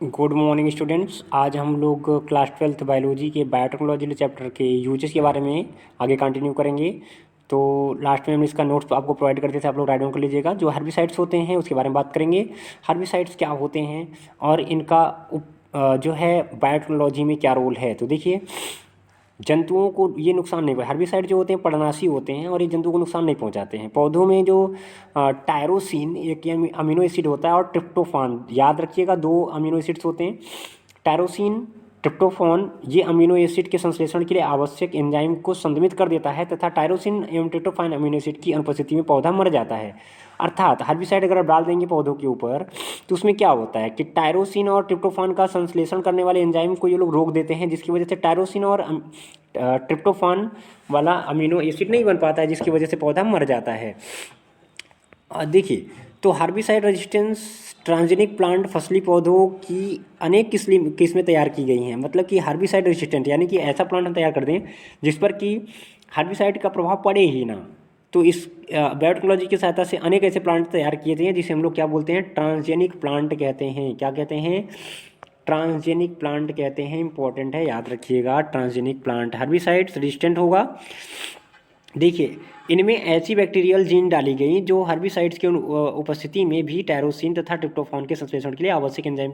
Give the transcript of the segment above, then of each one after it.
Good morning students. आज हम लोग क्लास 12th बायोलॉजी के बायोटेक्नोलॉजी चैप्टर के यूजेस के बारे में आगे कंटिन्यू करेंगे। तो लास्ट में हमने इसका नोट्स आपको प्रोवाइड करते थे, आप लोग राइट डाउन कर लीजिएगा। जो हर्बिसाइड्स होते हैं उसके बारे में बात करेंगे, हर्बिसाइड्स क्या होते हैं और इनका जो है बायोटेक्नोलॉजी में क्या रोल है। तो देखिए, जंतुओं को ये नुकसान नहीं पहुँचा। हर्बिसाइड जो होते हैं पर्णनाशी होते हैं और ये जंतुओं को नुकसान नहीं पहुंचाते हैं। पौधों में जो टायरोसिन एक अमीनो एसिड होता है और ट्रिप्टोफान, याद रखिएगा दो अमीनो एसिड्स होते हैं, टायरोसिन ट्रिप्टोफान। ये अमीनो एसिड के संश्लेषण के लिए आवश्यक एंजाइम को संदमित कर देता है तथा टायरोसिन एवं ट्रिप्टोफान अमीनो एसिड की अनुपस्थिति में पौधा मर जाता है। अर्थात हर्बिसाइड अगर आप डाल देंगे पौधों के ऊपर तो उसमें क्या होता है कि टायरोसिन और ट्रिप्टोफान का संश्लेषण करने वाले एंजाइम को ये लोग रोक देते हैं, जिसकी वजह से टायरोसिन और ट्रिप्टोफान वाला अमीनो एसिड नहीं बन पाता है, जिसकी वजह से पौधा मर जाता है। देखिए, तो हर्बिसाइड रेजिस्टेंस ट्रांसजेनिक प्लांट फसली पौधों की अनेक किस्में तैयार की गई हैं। मतलब कि हर्बिसाइड रेजिस्टेंट यानी कि ऐसा प्लांट हम तैयार कर दें जिस पर कि हर्बिसाइड का प्रभाव पड़े ही ना। तो इस बायोटेक्नोलॉजी की सहायता से अनेक ऐसे प्लांट तैयार किए गए हैं जिसे हम लोग क्या बोलते हैं, ट्रांसजेनिक प्लांट कहते हैं। क्या कहते हैं? ट्रांसजेनिक प्लांट कहते हैं। इंपॉर्टेंट है, याद रखिएगा। ट्रांसजेनिक प्लांट हर्बिसाइड रेजिस्टेंट होगा। देखिए, इनमें ऐसी बैक्टीरियल जीन डाली गई जो हर्बिसाइड्स की उपस्थिति में भी टायरोसिन तथा ट्रिप्टोफान के संश्लेषण के लिए आवश्यक एंजाइम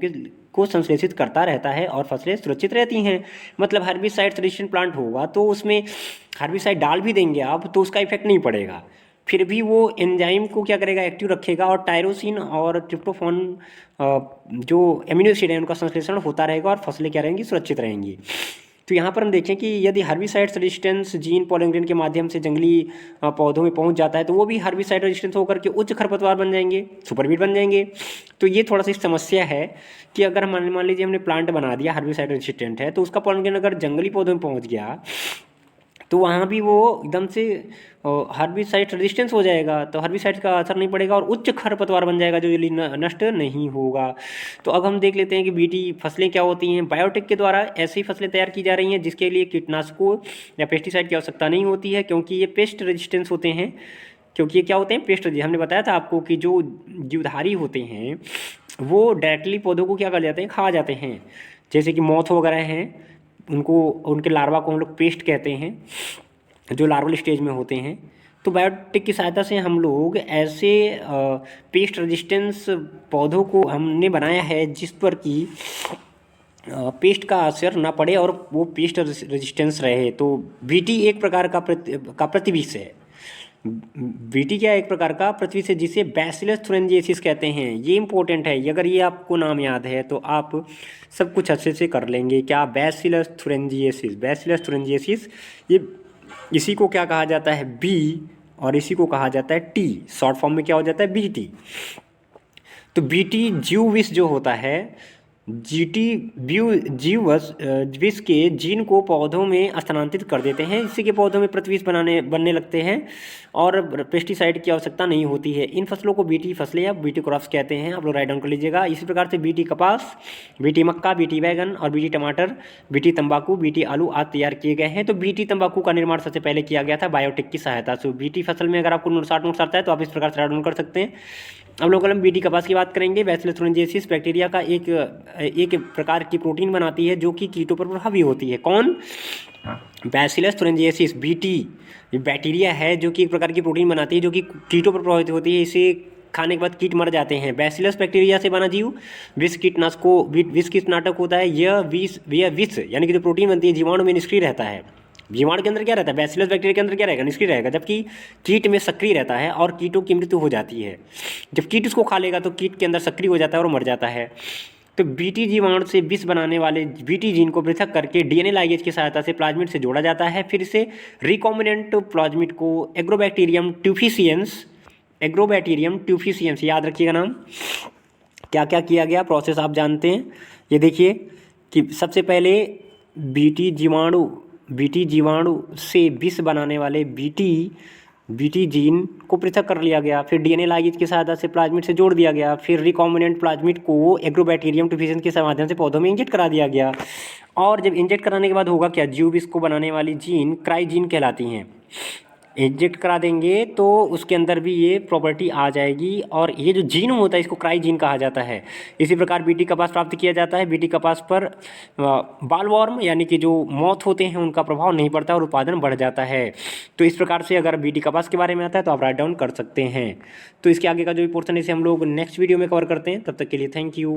को संश्लेषित करता रहता है और फसलें सुरक्षित रहती हैं। मतलब हर्बिसाइड रेजिस्टेंट प्लांट होगा तो उसमें हर्बिसाइड डाल भी देंगे आप तो उसका इफेक्ट नहीं पड़ेगा, फिर भी वो एंजाइम को क्या करेगा, एक्टिव रखेगा और टायरोसिन और ट्रिप्टोफान जो एमिनो एसिड है उनका संश्लेषण होता रहेगा और फसलें क्या रहेंगी, सुरक्षित रहेंगी। तो यहाँ पर हम देखें कि यदि herbicide resistance gene pollen grain के माध्यम से जंगली पौधों में पहुँच जाता है तो वो भी हर्बिसाइड रेजिस्टेंस होकर के उच्च खरपतवार बन जाएंगे, सुपरवीट बन जाएंगे। तो ये थोड़ा सी समस्या है कि अगर मान लीजिए हमने प्लांट बना दिया हर्बिसाइड रेजिस्टेंट है, तो उसका पॉलन ग्रेन अगर जंगली पौधों में पहुँच गया तो वहाँ भी वो एकदम से हर्बिसाइड रेजिस्टेंस हो जाएगा, तो हर्बिसाइड का असर नहीं पड़ेगा और उच्च खरपतवार बन जाएगा जो जल्दी नष्ट नहीं होगा। तो अब हम देख लेते हैं कि बीटी फसलें क्या होती हैं। बायोटेक के द्वारा ऐसी फसलें तैयार की जा रही हैं जिसके लिए कीटनाशकों या पेस्टिसाइड की आवश्यकता नहीं होती है, क्योंकि ये पेस्ट रेजिस्टेंस होते हैं। क्योंकि ये क्या होते हैं, पेस्ट। हमने बताया था आपको कि जो जीवधारी होते हैं वो डायरेक्टली पौधों को क्या कर जाते हैं, खा जाते हैं। जैसे कि मॉथ वगैरह हैं, उनको उनके लार्वा को हम लोग पेस्ट कहते हैं जो लार्वल स्टेज में होते हैं। तो बायोटिक की सहायता से हम लोग ऐसे पेस्ट रेजिस्टेंस पौधों को हमने बनाया है जिस पर कि पेस्ट का असर ना पड़े और वो पेस्ट रेजिस्टेंस रहे। तो बीटी एक प्रकार का प्रतिविष है। बीटी क्या है, एक प्रकार का प्रतिविष है जिसे बैसिलस थुरिंजिएसिस कहते हैं। ये इंपॉर्टेंट है, अगर ये आपको नाम याद है तो आप सब कुछ अच्छे से कर लेंगे। क्या? बैसिलस थुरिंजिएसिस। बैसिलस थुरिंजिएसिस, ये इसी को क्या कहा जाता है, बी, और इसी को कहा जाता है टी। शॉर्ट फॉर्म में क्या हो जाता है, बीटी। तो बीटी जीव विष जो होता है, जीव विष के जीन को पौधों में स्थानांतरित कर देते हैं, इससे कि पौधों में प्रतिविष बनने लगते हैं और पेस्टिसाइड की आवश्यकता नहीं होती है। इन फसलों को बीटी फसलें या बीटी क्रॉप्स कहते हैं। आप लोग राइट डाउन कर लीजिएगा। इसी प्रकार से बीटी कपास, बीटी मक्का, बीटी बैगन और बीटी टमाटर, बीटी तंबाकू, बीटी आलू आदि तैयार किए गए हैं। तो बीटी तंबाकू का निर्माण सबसे पहले किया गया था बायोटेक की सहायता से। बीटी फसल में अगर आपको नोट्स आता है तो आप इस प्रकार से राइट डाउन कर सकते हैं। अब लोग हम बीटी कपास की बात करेंगे। बैसिलस थुरिंजिएसिस बैक्टीरिया का एक प्रकार की प्रोटीन बनाती है जो कि कीटों पर प्रभावी होती है। कौन? बैसिलस थुरिंजिएसिस। बीटी बैक्टीरिया है जो कि एक प्रकार की प्रोटीन बनाती है जो कि कीटों पर प्रभावित होती है। इसे खाने के बाद कीट मर जाते हैं। बैसिलस बैक्टीरिया से बना जीव विष कीटनाशक होता है। यह विष यानी कि जो प्रोटीन बनती है जीवाणु में निष्क्रिय रहता है। जीवाणु के अंदर क्या रहता है, बैसिलस बैक्टीरिया के अंदर क्या रहेगा, निष्क्रिय रहेगा, जबकि कीट में सक्रिय रहता है और कीटों की मृत्यु हो जाती है। जब कीट उसको खा लेगा तो कीट के अंदर सक्रिय हो जाता है और मर जाता है। तो बीटी जीवाणु से विष बनाने वाले बीटी जीन को पृथक करके डीएनए लाइगेज की सहायता से प्लाज्मिड से जोड़ा जाता है। फिर इसे रिकॉम्बिनेंट प्लाज्मिड को एग्रोबैक्टीरियम ट्यूफिसियंस, याद रखिएगा नाम। क्या क्या किया गया, प्रोसेस आप जानते हैं। ये देखिए कि सबसे पहले बीटी जीवाणु से विष बनाने वाले बीटी जीन को पृथक कर लिया गया। फिर डीएनए लाइगेज की सहायता से प्लाज्मिड से जोड़ दिया गया। फिर रिकॉम्बिनेंट प्लाज्मिड को एग्रोबैक्टीरियम ट्यूफिसियंस के माध्यम से पौधों में इंजेक्ट करा दिया गया। और जब इंजेक्ट कराने के बाद होगा क्या, जीव विष को बनाने वाली जीन क्राई जीन कहलाती हैं। एग्जिट करा देंगे तो उसके अंदर भी ये प्रॉपर्टी आ जाएगी। और ये जो जीन होता है इसको क्राइजीन कहा जाता है। इसी प्रकार बीटी कपास प्राप्त किया जाता है। बीटी कपास पर बालवॉर्म यानी कि जो मौत होते हैं उनका प्रभाव नहीं पड़ता और उत्पादन बढ़ जाता है। तो इस प्रकार से अगर बीटी कपास के बारे में आता है तो आप राइट डाउन कर सकते हैं। तो इसके आगे का जो भी पोर्शन है इसे हम लोग नेक्स्ट वीडियो में कवर करते हैं। तब तक के लिए थैंक यू।